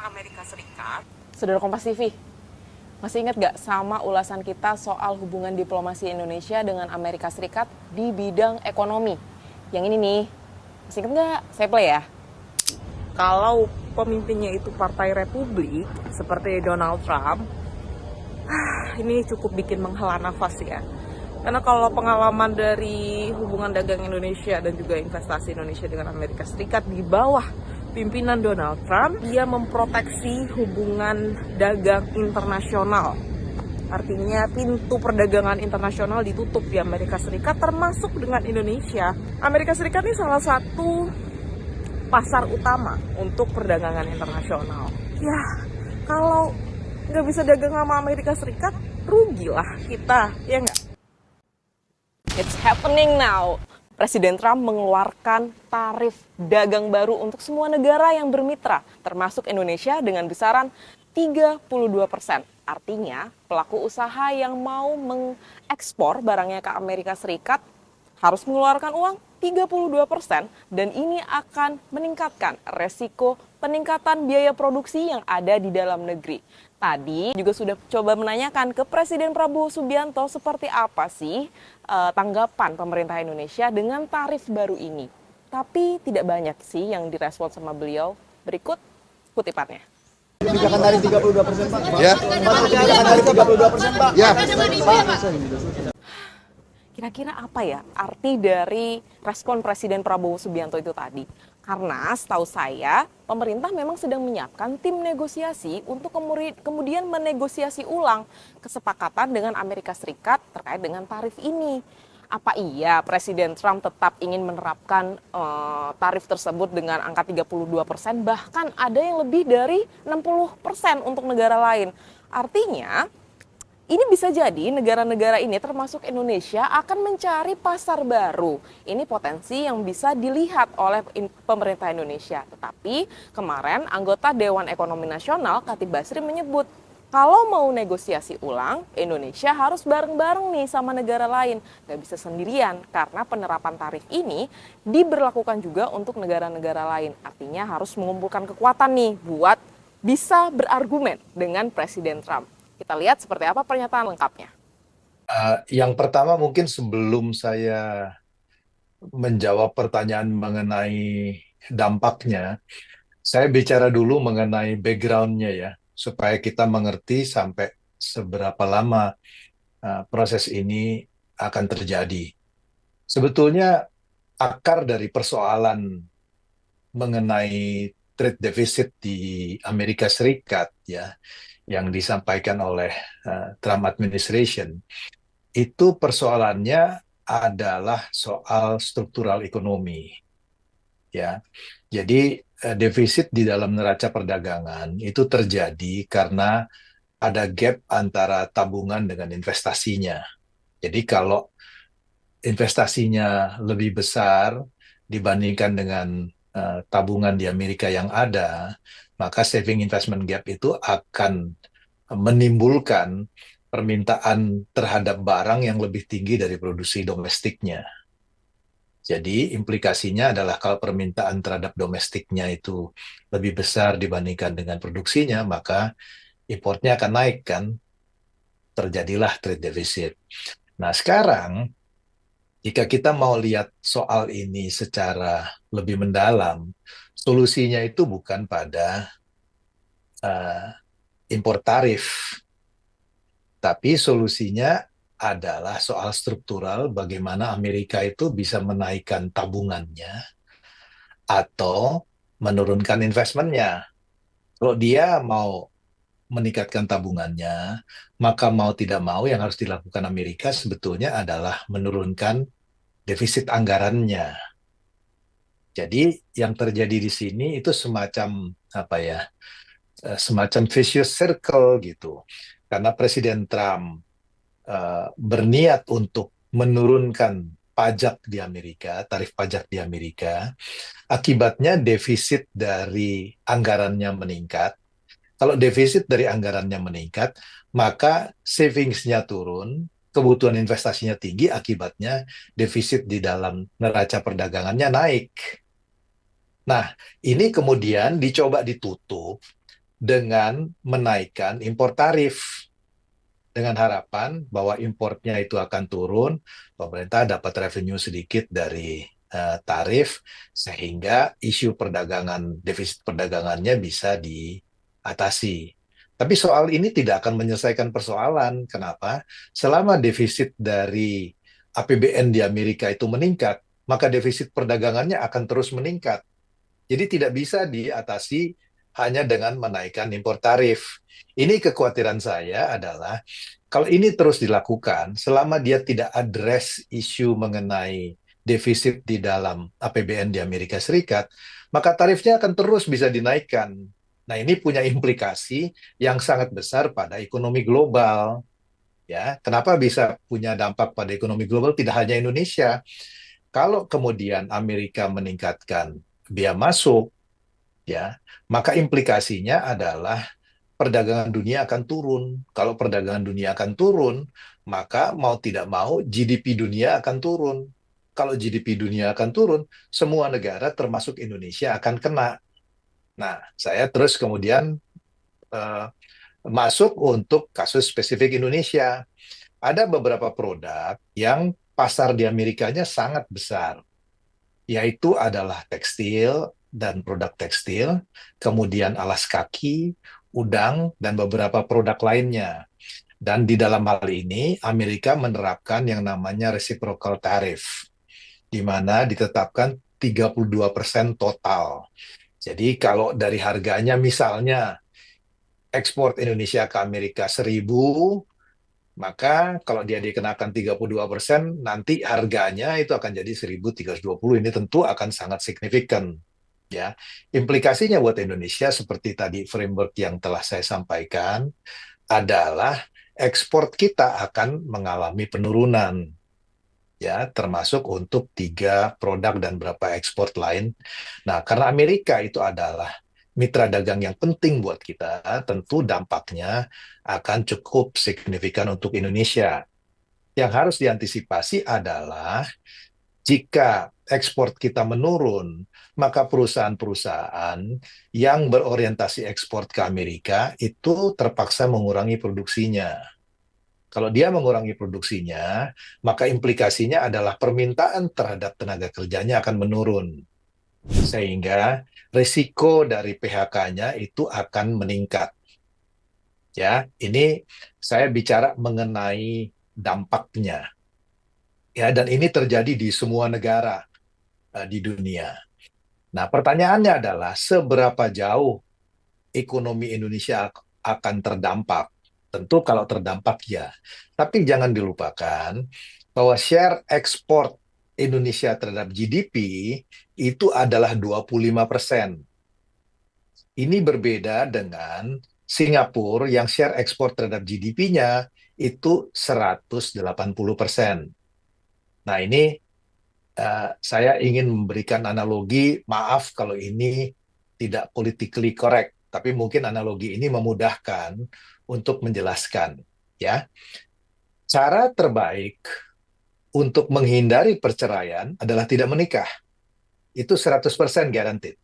Amerika Serikat. Saudara Kompas TV, masih ingat gak sama ulasan kita soal hubungan diplomasi Indonesia dengan Amerika Serikat di bidang ekonomi? Yang ini nih, masih ingat gak? Saya play ya. Kalau pemimpinnya itu Partai Republik seperti Donald Trump, ini cukup bikin menghela nafas ya. Karena kalau pengalaman dari hubungan dagang Indonesia dan juga investasi Indonesia dengan Amerika Serikat di bawah pimpinan Donald Trump, dia memproteksi hubungan dagang internasional. Artinya pintu perdagangan internasional ditutup di Amerika Serikat termasuk dengan Indonesia. Amerika Serikat ini salah satu pasar utama untuk perdagangan internasional. Ya, kalau nggak bisa dagang sama Amerika Serikat, rugilah kita, ya nggak? It's happening now. Presiden Trump mengeluarkan tarif dagang baru untuk semua negara yang bermitra, termasuk Indonesia dengan besaran 32%. Artinya, pelaku usaha yang mau mengekspor barangnya ke Amerika Serikat harus mengeluarkan uang 32% dan ini akan meningkatkan resiko peningkatan biaya produksi yang ada di dalam negeri. Tadi juga sudah coba menanyakan ke Presiden Prabowo Subianto seperti apa sih tanggapan pemerintah Indonesia dengan tarif baru ini. Tapi tidak banyak sih yang direspon sama beliau. Berikut kutipannya. Kebijakan tarif 32%, Pak. Ya. Kebijakan tarif 32%, Pak. Ya. Kira-kira apa ya arti dari respon Presiden Prabowo Subianto itu tadi? Karena setahu saya, pemerintah memang sedang menyiapkan tim negosiasi untuk kemudian menegosiasi ulang kesepakatan dengan Amerika Serikat terkait dengan tarif ini. Apa iya Presiden Trump tetap ingin menerapkan tarif tersebut dengan angka 32%, bahkan ada yang lebih dari 60% untuk negara lain. Artinya, ini bisa jadi negara-negara ini termasuk Indonesia akan mencari pasar baru. Ini potensi yang bisa dilihat oleh pemerintah Indonesia. Tetapi kemarin anggota Dewan Ekonomi Nasional Khatib Basri menyebut kalau mau negosiasi ulang, Indonesia harus bareng-bareng nih sama negara lain. Nggak bisa sendirian karena penerapan tarif ini diberlakukan juga untuk negara-negara lain. Artinya harus mengumpulkan kekuatan nih buat bisa berargumen dengan Presiden Trump. Kita lihat seperti apa pernyataan lengkapnya. Yang pertama mungkin sebelum saya menjawab pertanyaan mengenai dampaknya, saya bicara dulu mengenai background-nya ya, supaya kita mengerti sampai seberapa lama proses ini akan terjadi. Sebetulnya akar dari persoalan mengenai trade deficit di Amerika Serikat ya, yang disampaikan oleh Trump administration, itu persoalannya adalah soal struktural ekonomi. Ya, jadi defisit di dalam neraca perdagangan itu terjadi karena ada gap antara tabungan dengan investasinya. Jadi kalau investasinya lebih besar dibandingkan dengan tabungan di Amerika yang ada, maka saving investment gap itu akan menimbulkan permintaan terhadap barang yang lebih tinggi dari produksi domestiknya. Jadi implikasinya adalah kalau permintaan terhadap domestiknya itu lebih besar dibandingkan dengan produksinya, maka importnya akan naik kan, terjadilah trade deficit. Nah sekarang, jika kita mau lihat soal ini secara lebih mendalam, solusinya itu bukan pada impor tarif, tapi solusinya adalah soal struktural, bagaimana Amerika itu bisa menaikkan tabungannya atau menurunkan investmentnya. Kalau dia mau meningkatkan tabungannya, maka mau tidak mau yang harus dilakukan Amerika sebetulnya adalah menurunkan defisit anggarannya. Jadi yang terjadi di sini itu semacam apa ya? Semacam vicious circle gitu. Karena Presiden Trump berniat untuk menurunkan pajak di Amerika, tarif pajak di Amerika, akibatnya defisit dari anggarannya meningkat. Kalau defisit dari anggarannya meningkat, maka savings-nya turun, kebutuhan investasinya tinggi, akibatnya defisit di dalam neraca perdagangannya naik. Nah, ini kemudian dicoba ditutup dengan menaikkan impor tarif. Dengan harapan bahwa importnya itu akan turun, pemerintah dapat revenue sedikit dari tarif, sehingga isu perdagangan, defisit perdagangannya bisa diatasi. Tapi soal ini tidak akan menyelesaikan persoalan. Kenapa? Selama defisit dari APBN di Amerika itu meningkat, maka defisit perdagangannya akan terus meningkat. Jadi tidak bisa diatasi hanya dengan menaikkan impor tarif. Ini kekhawatiran saya adalah kalau ini terus dilakukan, selama dia tidak address isu mengenai defisit di dalam APBN di Amerika Serikat, maka tarifnya akan terus bisa dinaikkan. Nah, ini punya implikasi yang sangat besar pada ekonomi global. Ya, kenapa bisa punya dampak pada ekonomi global? Tidak hanya Indonesia. Kalau kemudian Amerika meningkatkan biaya masuk, ya, maka implikasinya adalah perdagangan dunia akan turun. Kalau perdagangan dunia akan turun, maka mau tidak mau GDP dunia akan turun. Kalau GDP dunia akan turun, semua negara termasuk Indonesia akan kena. Nah, saya terus kemudian eh, masuk untuk kasus spesifik Indonesia. Ada beberapa produk yang pasar di Amerikanya sangat besar, yaitu adalah tekstil dan produk tekstil, kemudian alas kaki, udang, dan beberapa produk lainnya. Dan di dalam hal ini, Amerika menerapkan yang namanya reciprocal tariff, di mana ditetapkan 32% total. Jadi kalau dari harganya misalnya ekspor Indonesia ke Amerika 1.000, maka kalau dia dikenakan 32%, nanti harganya itu akan jadi 1.320. Ini tentu akan sangat signifikan. Ya, implikasinya buat Indonesia seperti tadi framework yang telah saya sampaikan adalah ekspor kita akan mengalami penurunan. Ya, termasuk untuk 3 produk dan beberapa ekspor lain. Nah, karena Amerika itu adalah mitra dagang yang penting buat kita, tentu dampaknya akan cukup signifikan untuk Indonesia. Yang harus diantisipasi adalah jika ekspor kita menurun, maka perusahaan-perusahaan yang berorientasi ekspor ke Amerika itu terpaksa mengurangi produksinya. Kalau dia mengurangi produksinya, maka implikasinya adalah permintaan terhadap tenaga kerjanya akan menurun. Sehingga risiko dari PHK-nya itu akan meningkat. Ya, ini saya bicara mengenai dampaknya. Ya, dan ini terjadi di semua negara di dunia. Nah, pertanyaannya adalah seberapa jauh ekonomi Indonesia akan terdampak? Tentu kalau terdampak ya. Tapi jangan dilupakan bahwa share ekspor Indonesia terhadap GDP itu adalah 25%. Ini berbeda dengan Singapura yang share ekspor terhadap GDP-nya itu 180%. Nah, ini saya ingin memberikan analogi, maaf kalau ini tidak politically correct, tapi mungkin analogi ini memudahkan untuk menjelaskan. Ya, cara terbaik untuk menghindari perceraian adalah tidak menikah. Itu 100% guaranteed.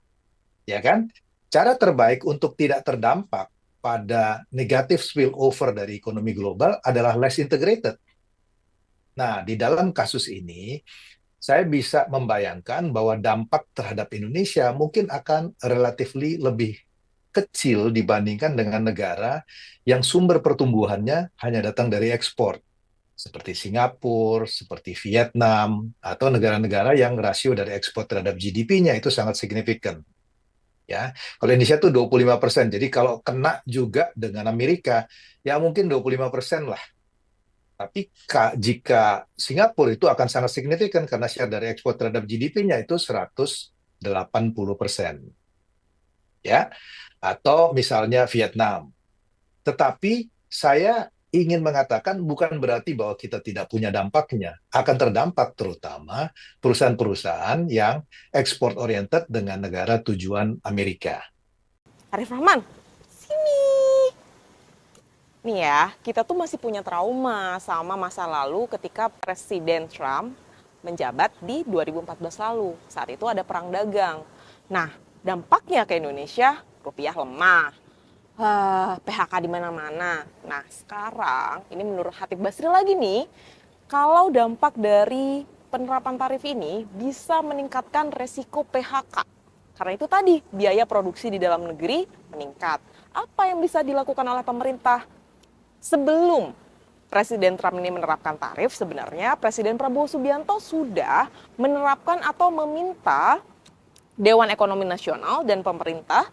Ya kan? Cara terbaik untuk tidak terdampak pada negatif spillover dari ekonomi global adalah less integrated. Nah, di dalam kasus ini, saya bisa membayangkan bahwa dampak terhadap Indonesia mungkin akan relatively lebih kecil dibandingkan dengan negara yang sumber pertumbuhannya hanya datang dari ekspor, seperti Singapura, seperti Vietnam, atau negara-negara yang rasio dari ekspor terhadap GDP-nya itu sangat signifikan. Ya, kalau Indonesia itu 25%, jadi kalau kena juga dengan Amerika, ya mungkin 25% lah. Tapi jika Singapura itu akan sangat signifikan karena share dari ekspor terhadap GDP-nya itu 180%. Ya, atau misalnya Vietnam. Tetapi saya ingin mengatakan bukan berarti bahwa kita tidak punya dampaknya. Akan terdampak terutama perusahaan-perusahaan yang ekspor oriented dengan negara tujuan Amerika. Arif Rahman, sini. Nih ya, kita tuh masih punya trauma sama masa lalu ketika Presiden Trump menjabat di 2014 lalu. Saat itu ada perang dagang. Nah, dampaknya ke Indonesia, rupiah lemah. PHK di mana-mana. Nah, sekarang ini menurut Hatib Basri lagi nih, kalau dampak dari penerapan tarif ini bisa meningkatkan resiko PHK. Karena itu tadi, biaya produksi di dalam negeri meningkat. Apa yang bisa dilakukan oleh pemerintah? Sebelum Presiden Trump ini menerapkan tarif, sebenarnya Presiden Prabowo Subianto sudah menerapkan atau meminta Dewan Ekonomi Nasional dan pemerintah,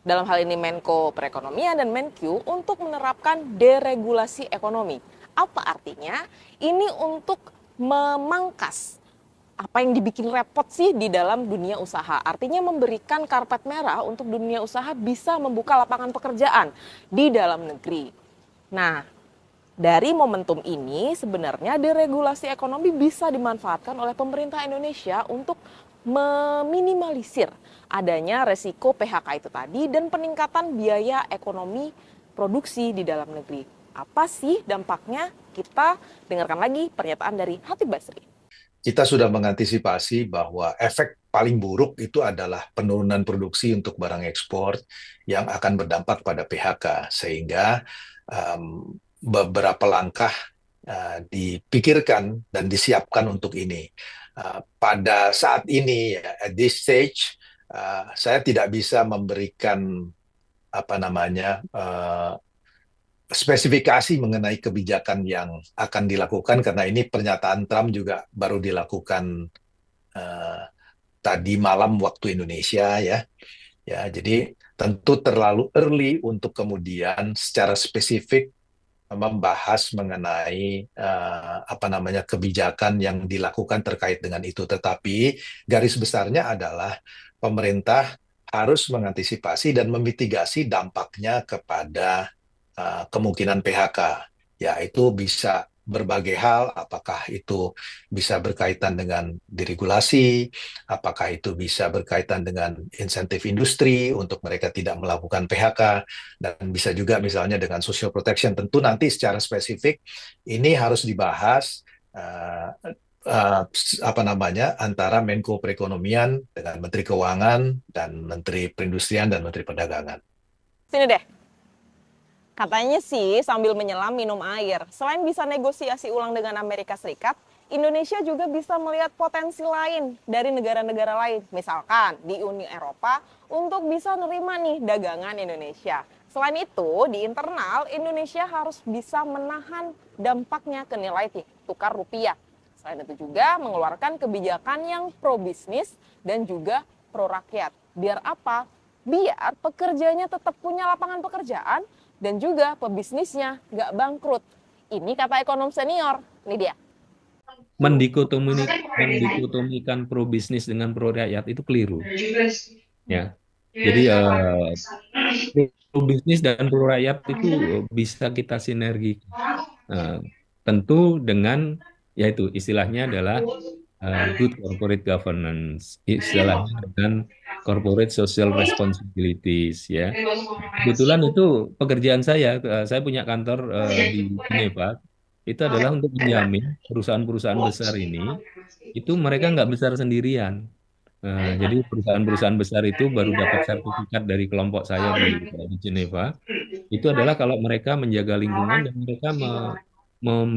dalam hal ini Menko Perekonomian dan Menkyu, untuk menerapkan deregulasi ekonomi. Apa artinya? Ini untuk memangkas apa yang dibikin repot sih di dalam dunia usaha. Artinya memberikan karpet merah untuk dunia usaha bisa membuka lapangan pekerjaan di dalam negeri. Nah, dari momentum ini sebenarnya deregulasi ekonomi bisa dimanfaatkan oleh pemerintah Indonesia untuk meminimalisir adanya resiko PHK itu tadi dan peningkatan biaya ekonomi produksi di dalam negeri. Apa sih dampaknya? Kita dengarkan lagi pernyataan dari Hatib Basri. Kita sudah mengantisipasi bahwa efek paling buruk itu adalah penurunan produksi untuk barang ekspor yang akan berdampak pada PHK, sehingga beberapa langkah dipikirkan dan disiapkan untuk ini. Pada saat ini, at this stage, saya tidak bisa memberikan spesifikasi mengenai kebijakan yang akan dilakukan, karena ini pernyataan Trump juga baru dilakukan tadi malam waktu Indonesia ya. Ya, jadi tentu terlalu early untuk kemudian secara spesifik membahas mengenai kebijakan yang dilakukan terkait dengan itu. Tetapi garis besarnya adalah pemerintah harus mengantisipasi dan memitigasi dampaknya kepada kemungkinan PHK. Ya, itu bisa berbagai hal, apakah itu bisa berkaitan dengan deregulasi, apakah itu bisa berkaitan dengan insentif industri untuk mereka tidak melakukan PHK, dan bisa juga misalnya dengan social protection. Tentu nanti secara spesifik ini harus dibahas antara Menko Perekonomian dengan Menteri Keuangan dan Menteri Perindustrian dan Menteri Perdagangan. Sini deh. Katanya sih sambil menyelam minum air. Selain bisa negosiasi ulang dengan Amerika Serikat, Indonesia juga bisa melihat potensi lain dari negara-negara lain. Misalkan di Uni Eropa untuk bisa nerima nih dagangan Indonesia. Selain itu, di internal Indonesia harus bisa menahan dampaknya ke nilai tukar rupiah. Selain itu juga mengeluarkan kebijakan yang pro bisnis dan juga pro rakyat. Biar apa? Biar pekerjanya tetap punya lapangan pekerjaan dan juga pebisnisnya nggak bangkrut. Ini kata ekonom senior. Ini dia. Mendikotomikan pro bisnis dengan pro rakyat itu keliru. Ya. Jadi pro bisnis dan pro rakyat itu bisa kita sinergi. Tentu dengan, yaitu istilahnya adalah good corporate governance, istilahnya dengan corporate social responsibilities, ya. Kebetulan itu pekerjaan saya punya kantor di Geneva, itu adalah untuk menjamin perusahaan-perusahaan besar ini, itu mereka nggak besar sendirian. Jadi perusahaan-perusahaan besar itu baru dapat sertifikat dari kelompok saya di Geneva, itu adalah kalau mereka menjaga lingkungan dan mereka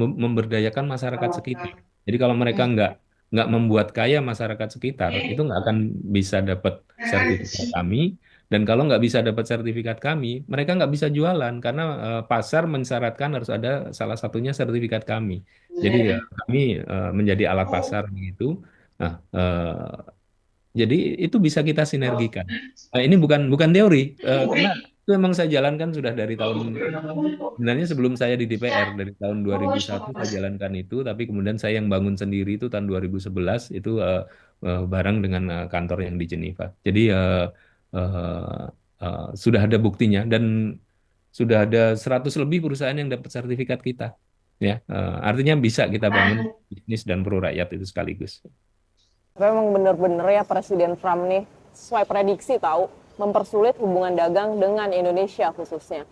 memberdayakan masyarakat sekitar. Jadi kalau mereka nggak membuat kaya masyarakat sekitar, itu nggak akan bisa dapat sertifikat kami. Dan kalau nggak bisa dapat sertifikat kami, mereka nggak bisa jualan karena pasar mensyaratkan harus ada salah satunya sertifikat kami. Jadi kami menjadi alat pasar begitu. Nah, jadi itu bisa kita sinergikan. Nah, ini bukan teori, karena itu memang saya jalankan sudah dari tahun, sebenarnya sebelum saya di DPR, dari tahun 2001 saya jalankan itu, tapi kemudian saya yang bangun sendiri itu tahun 2011 itu bareng dengan kantor yang di Geneva. Jadi sudah ada buktinya dan sudah ada 100 lebih perusahaan yang dapat sertifikat kita. Ya, artinya bisa kita bangun bisnis dan pro rakyat itu sekaligus. Memang benar-benar ya Presiden Trump nih sesuai prediksi tahu mempersulit hubungan dagang dengan Indonesia khususnya.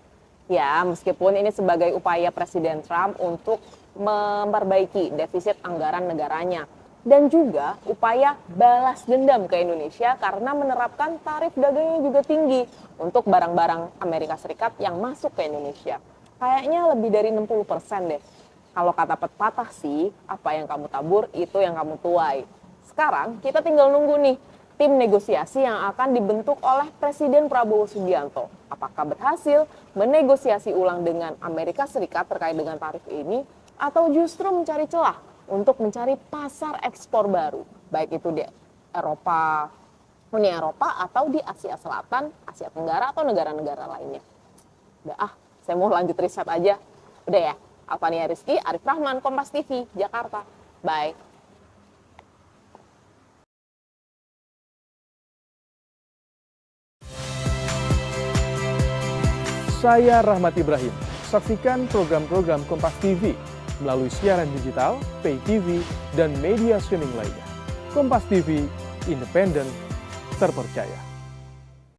Ya, meskipun ini sebagai upaya Presiden Trump untuk memperbaiki defisit anggaran negaranya. dan juga upaya balas dendam ke Indonesia karena menerapkan tarif dagang yang juga tinggi untuk barang-barang Amerika Serikat yang masuk ke Indonesia. Kayaknya lebih dari 60% deh. Kalau kata pepatah sih, apa yang kamu tabur itu yang kamu tuai. Sekarang kita tinggal nunggu nih, tim negosiasi yang akan dibentuk oleh Presiden Prabowo Subianto. Apakah berhasil menegosiasi ulang dengan Amerika Serikat terkait dengan tarif ini, atau justru mencari celah untuk mencari pasar ekspor baru, baik itu di Eropa, Uni Eropa, atau di Asia Selatan, Asia Tenggara, atau negara-negara lainnya. Udah saya mau lanjut riset aja. Udah ya, Alfania Rizky, Arif Rahman, Kompas TV, Jakarta. Bye. Saya Rahmat Ibrahim. Saksikan program-program Kompas TV melalui siaran digital, pay TV, dan media streaming lainnya. Kompas TV, independen, terpercaya.